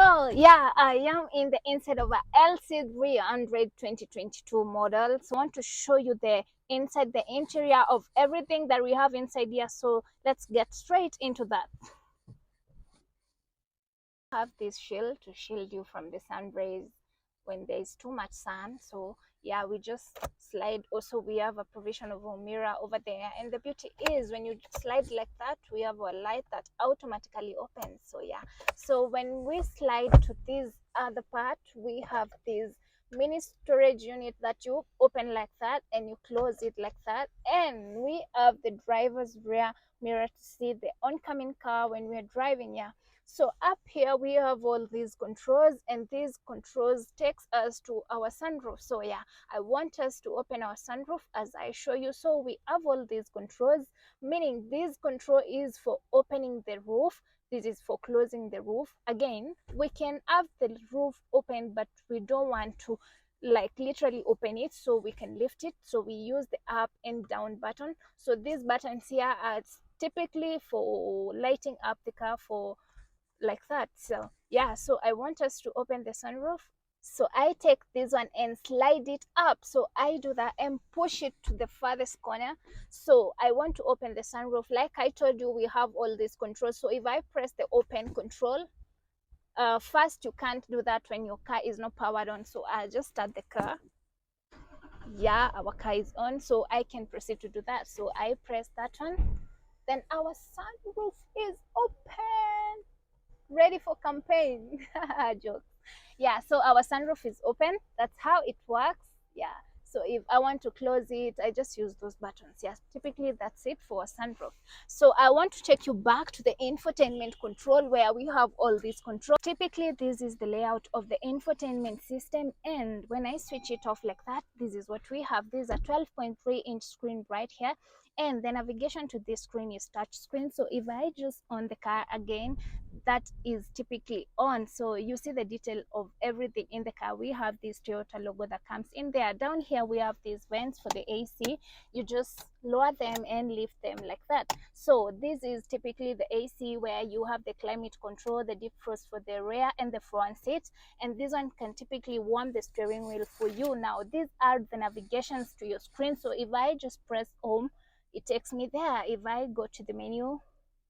Oh, yeah, I am in the inside of a LC300 2022 model. So I want to show you the inside, the interior of everything that we have inside here. So let's get straight into that. Have this shield to shield you from the sun rays when there's too much sun. So yeah, we just slide. Also, we have a provision of a mirror over there, and the beauty is when you slide like that, we have a light that automatically opens. So yeah, so when we slide to this other part, we have this mini storage unit that you open like that and you close it like that, and we have the driver's rear mirror to see the oncoming car when we're driving. Yeah, so up here we have all these controls, and these controls takes us to our sunroof. So yeah, I want us to open our sunroof as I show you. So we have all these controls, meaning this control is for opening the roof, this is for closing the roof. Again, we can have the roof open, but we don't want to like literally open it, so we can lift it. So we use the up and down button. So these buttons here are typically for lighting up the car, for like that. So yeah, so I want us to open the sunroof. So I take this one and slide it up. So I do that and push it to the farthest corner. So I want to open the sunroof. Like I told you, we have all these controls. So if I press the open control, first you can't do that when your car is not powered on. So I just start the car. Yeah, our car is on, so I can proceed to do that. So I press that one, then our sunroof is open, ready for campaign. Joke. Yeah, so our sunroof is open. That's how it works. Yeah, so if I want to close it, I just use those buttons. Yes, typically that's it for a sunroof. So I want to take you back to the infotainment control where we have all these controls. Typically this is the layout of the infotainment system, and when I switch it off like that, this is what we have. This is a 12.3-inch screen right here, and the navigation to this screen is touch screen. So if I just on the car again, that is typically on. So you see the detail of everything in the car. We have this Toyota logo that comes in there. Down here we have these vents for the AC. You just lower them and lift them like that. So this is typically the AC, where you have the climate control, the defrost for the rear and the front seat, and this one can typically warm the steering wheel for you. Now these are the navigations to your screen. So if I just press home, it takes me there. If I go to the menu,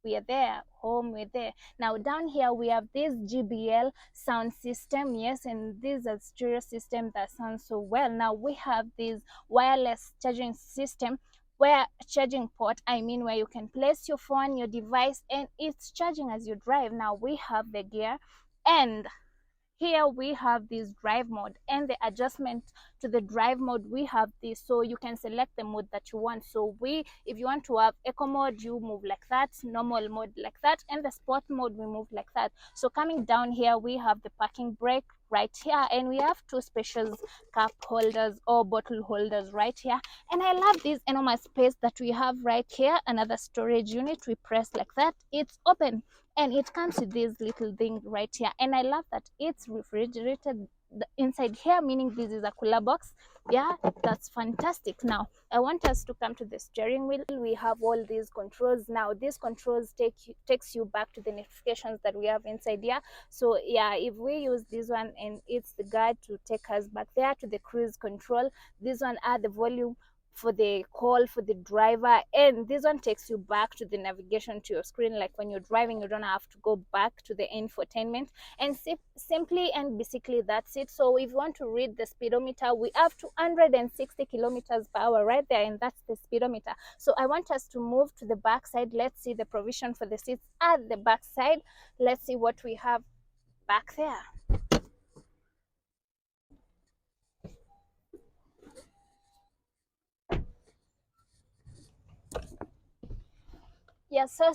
we are there. Home, we're there. Now down here we have this JBL sound system. Yes, and this is a stereo system that sounds so well. Now we have this wireless charging system, where charging port, I mean, where you can place your phone, your device, and it's charging as you drive. Now we have the gear, and here we have this drive mode, and the adjustment to the drive mode, we have this. So you can select the mode that you want. So if you want to have eco mode, you move like that, normal mode like that, and the sport mode, we move like that. So coming down here, we have the parking brake right here, and we have two special cup holders or bottle holders right here. And I love this enormous space that we have right here. Another storage unit, we press like that, it's open, and it comes with this little thing right here. And I love that it's refrigerated inside here, meaning this is a cooler box. Yeah, that's fantastic. Now I want us to come to the steering wheel. We have all these controls. Now these controls takes you back to the notifications that we have inside here. So yeah, if we use this one, and it's the guide to take us back there to the cruise control. This one add the volume for the call for the driver, and this one takes you back to the navigation to your screen. Like when you're driving, you don't have to go back to the infotainment, and simply and basically that's it. So if you want to read the speedometer, we have 260 kilometers per hour right there, and that's the speedometer. So I want us to move to the back side. Let's see the provision for the seats at the back side. Let's see what we have back there. Yes, so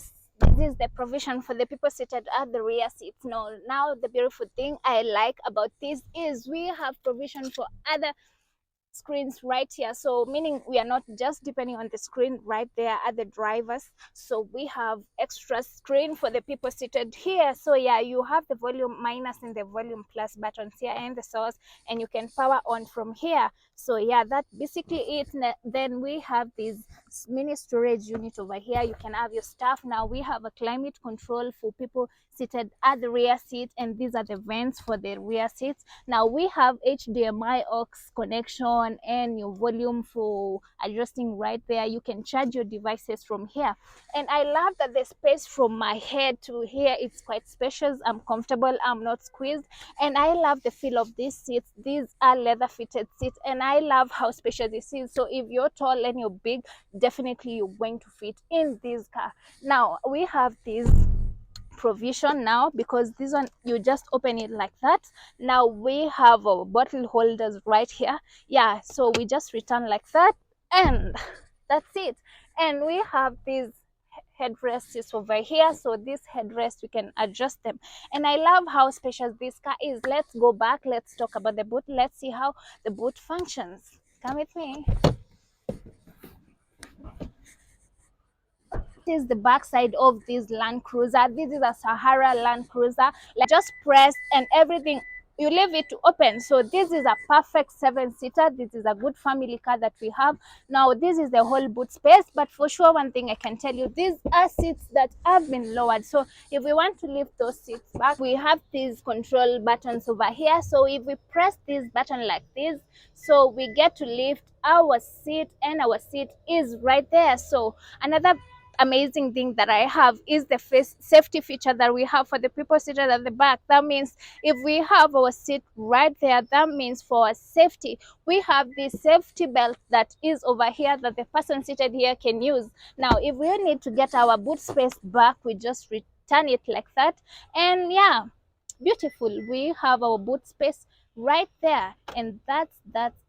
this is the provision for the people seated at the rear seats. Now the beautiful thing I like about this is we have provision for other screens right here. So meaning we are not just depending on the screen right there at the drivers. So we have extra screen for the people seated here. So yeah, you have the volume minus and the volume plus buttons here, and the source, and you can power on from here. So yeah, that basically it. Then we have these mini storage unit over here. You can have your stuff. Now we have a climate control for people seated at the rear seat, and these are the vents for the rear seats. Now we have HDMI aux connection and your volume for adjusting right there. You can charge your devices from here, and I love that the space from my head to here, it's quite spacious. I'm comfortable, I'm not squeezed, and I love the feel of these seats. These are leather fitted seats, and I love how spacious this is. So if you're tall and you're big, definitely you're going to fit in this car. Now we have this provision now, because this one you just open it like that. Now we have our bottle holders right here. Yeah, so we just return like that, and that's it. And we have these headrests is over here. So this headrest, we can adjust them, and I love how spacious this car is. Let's go back, let's talk about the boot. Let's see how the boot functions. Come with me. This is the back side of this Land Cruiser. This is a Sahara Land Cruiser. Like, just press and everything, you leave it to open. So this is a perfect 7-seater. This is a good family car that we have. Now this is the whole boot space, but for sure one thing I can tell you, these are seats that have been lowered. So if we want to lift those seats back, we have these control buttons over here. So if we press this button like this, so we get to lift our seat, and our seat is right there. So another amazing thing that I have is the safety feature that we have for the people seated at the back. That means if we have our seat right there, that means for our safety, we have this safety belt that is over here that the person seated here can use. Now if we need to get our boot space back, we just return it like that, and yeah, beautiful, we have our boot space right there, and that's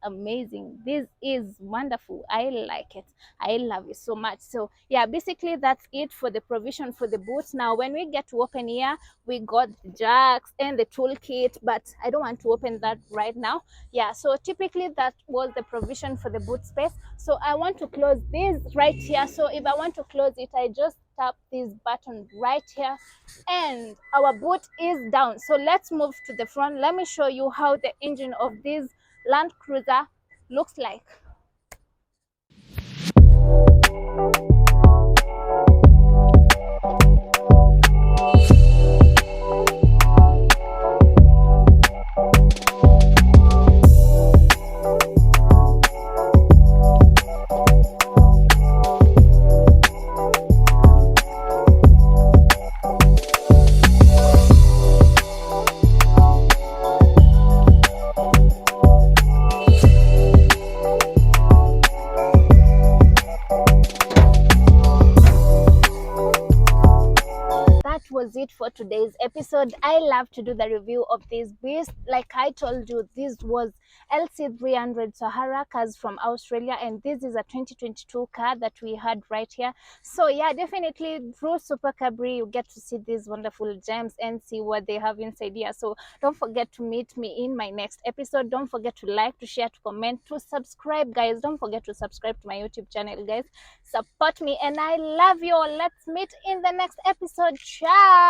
amazing. This is wonderful. I like it, I love it so much. So yeah, basically that's it for the provision for the boots. Now when we get to open here, we got the jacks and the toolkit, but I don't want to open that right now. Yeah, so typically that was the provision for the boot space. So I want to close this right here. So if I want to close it, I just tap this button right here, and our boot is down. So let's move to the front. Let me show you how the engine of this Land Cruiser looks like. Was it for today's episode. I love to do the review of this beast. Like I told you, this was LC300 Sahara cars from Australia, and this is a 2022 car that we had right here. So yeah, definitely through Super Cabri you get to see these wonderful gems and see what they have inside here. So don't forget to meet me in my next episode. Don't forget to like, to share, to comment, to subscribe, guys. Don't forget to subscribe to my YouTube channel, guys. Support me, and I love you all. Let's meet in the next episode. Ciao.